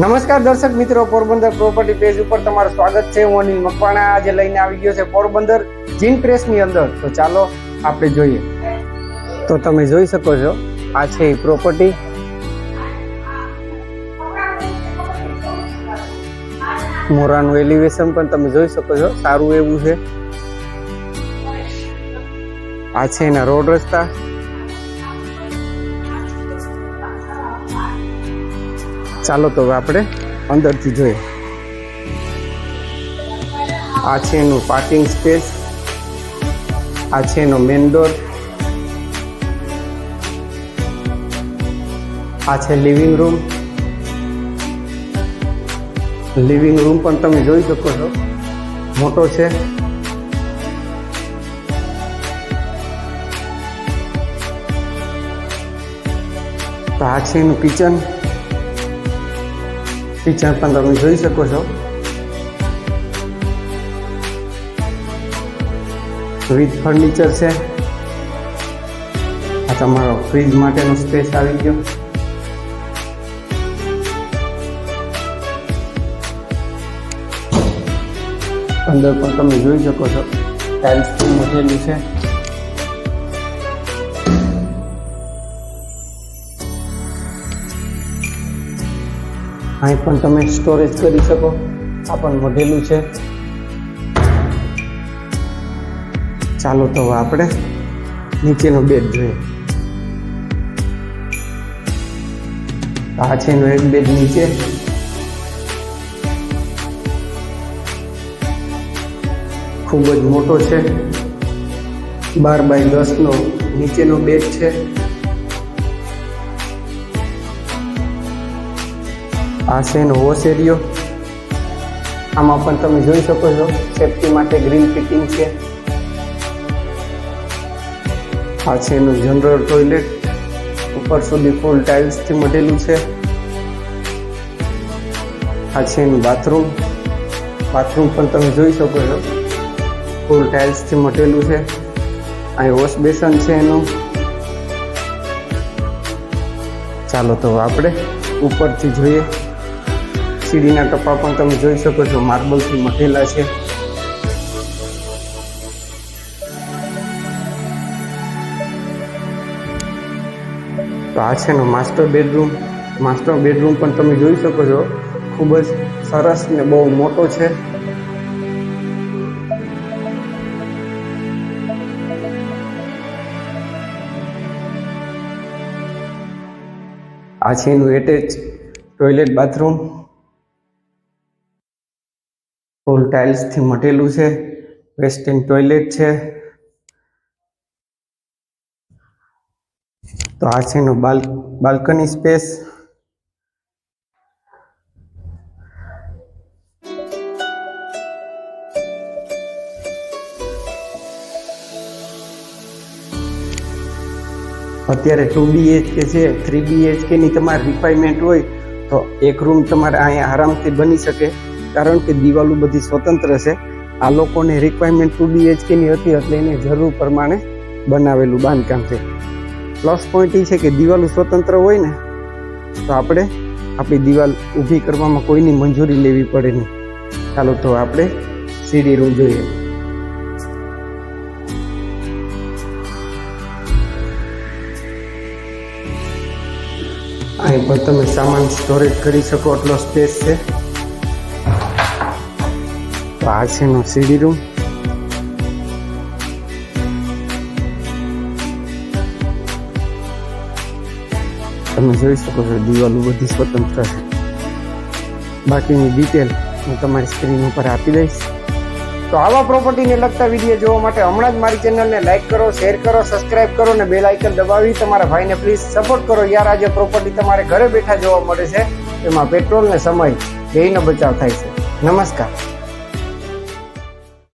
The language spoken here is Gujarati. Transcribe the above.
નમસ્કાર દર્શક મિત્રો, પોરબંદર પ્રોપર્ટી પેજ ઉપર તમારું સ્વાગત છે. હું અનિલ મકવાણા આજે લઈને આવી ગયો છે પોરબંદર જીન પ્રેસની અંદર. તો ચાલો આપણે જોઈએ. તો તમે જોઈ શકો છો, આ છે એ પ્રોપર્ટી. મોરાનું એલિવેશન પણ તમે જોઈ શકો છો, સારું એવું છે. આ છે એના રોડ રસ્તા. ચાલો તો હવે આપણે અંદરથી જોઈએ. આ છે એનું પાર્કિંગ સ્પેસ, આ છે એનો મેઇન ડોર, આ છે લિવિંગ રૂમ. લિવિંગ રૂમ પણ તમે જોઈ શકો છો, મોટો છે. તો આ છે એનું કિચન. કિચન પણ તમે જોઈ શકો છો, વિથ ફર્નિચર છે. આ તમારો ફ્રીજ માટેનો સ્પેસ આવી ગયો. અંદર પણ તમે જોઈ શકો છો, ટાઇલ્સથી મૂકેલું છે. અહીં પણ તમે સ્ટોરેજ કરી શકો, આ પણ મઢેલું છે. ચાલો તો આપણે નીચેનો બેડ જોઈએ. આ છે એનો એક બેડ નીચે. ખૂબ જ મોટો છે, 12x10 નો નીચેનો બેડ છે. આ છે એનો વોશ એરિયો. આમાં પણ તમે જોઈ શકો છો, સેફટી માટે ગ્રીલ ફિટિંગ છે. આ છે એનું જનરલ ટોયલેટ, ઉપર સુધી ફૂલ ટાઇલ્સથી મઢેલું છે. આ છે એનું બાથરૂમ. બાથરૂમ પણ તમે જોઈ શકો છો, ફૂલ ટાઇલ્સથી મઢેલું છે. અહીં વોશ બેસન છે એનું. ચાલો તો આપણે ઉપરથી જોઈએ. સીડીના ટપ્પા પણ તમે જોઈ શકો છો, માર્બલથી મઢેલા છે. તો આ છે એનો માસ્ટર બેડરૂમ. માસ્ટર બેડરૂમ પણ તમે જોઈ શકો છો, ખૂબ જ સરસ ને બહુ મોટો છે. આ છે એનું એટેચ ટોયલેટ બાથરૂમ. ફૂલ ટાઇલ્સથી મઢેલું છે. વેસ્ટર્ન ટોયલેટ છે. તો આ છે એનો બાલ્કની સ્પેસ. અત્યારે 2 BHK છે. 3 BHK ની તમારી રિક્વાયરમેન્ટ હોય તો એક રૂમ તમારે અહીંયા આરામથી બની શકે, કારણ કે દિવાલો બધી સ્વતંત્ર છે. આ લોકોને રિક્વાયરમેન્ટ 2 BHK ની હતી, એટલે એને જરૂર પ્રમાણે બનાવેલું બાંધકામ છે. પ્લસ પોઈન્ટ એ છે કે દિવાલો સ્વતંત્ર હોય ને, તો આપણે આપણી દિવાલ ઊભી કરવામાં કોઈની મંજૂરી લેવી પડે નહીં. ચાલો તો આપણે સીડી રૂમ જોઈએ. અહીં પણ તમે સામાન સ્ટોરેજ કરી શકો એટલો સ્પેસ છે. તો આ છે એનો સીડી રૂમ. તમે જોઈ શકો છો, દિવાલો બધી સ્વતંત્ર છે. બાકીની ડિટેલ હું તમારી સ્ક્રીન ઉપર આપી દઈશ. તો આવા પ્રોપર્ટીને લગતા વિડીયો જોવા માટે હમણાં જ મારી ચેનલને લાઈક કરો, શેર કરો, સબસ્ક્રાઇબ કરો અને બેલ આઇકન દબાવી તમારા ભાઈને પ્લીઝ સપોર્ટ કરો. યાર, આજે પ્રોપર્ટી તમારે ઘરે બેઠા જોવા મળે છે, એમાં પેટ્રોલ ને સમય બેયનો બચાવ થાય છે. નમસ્કાર.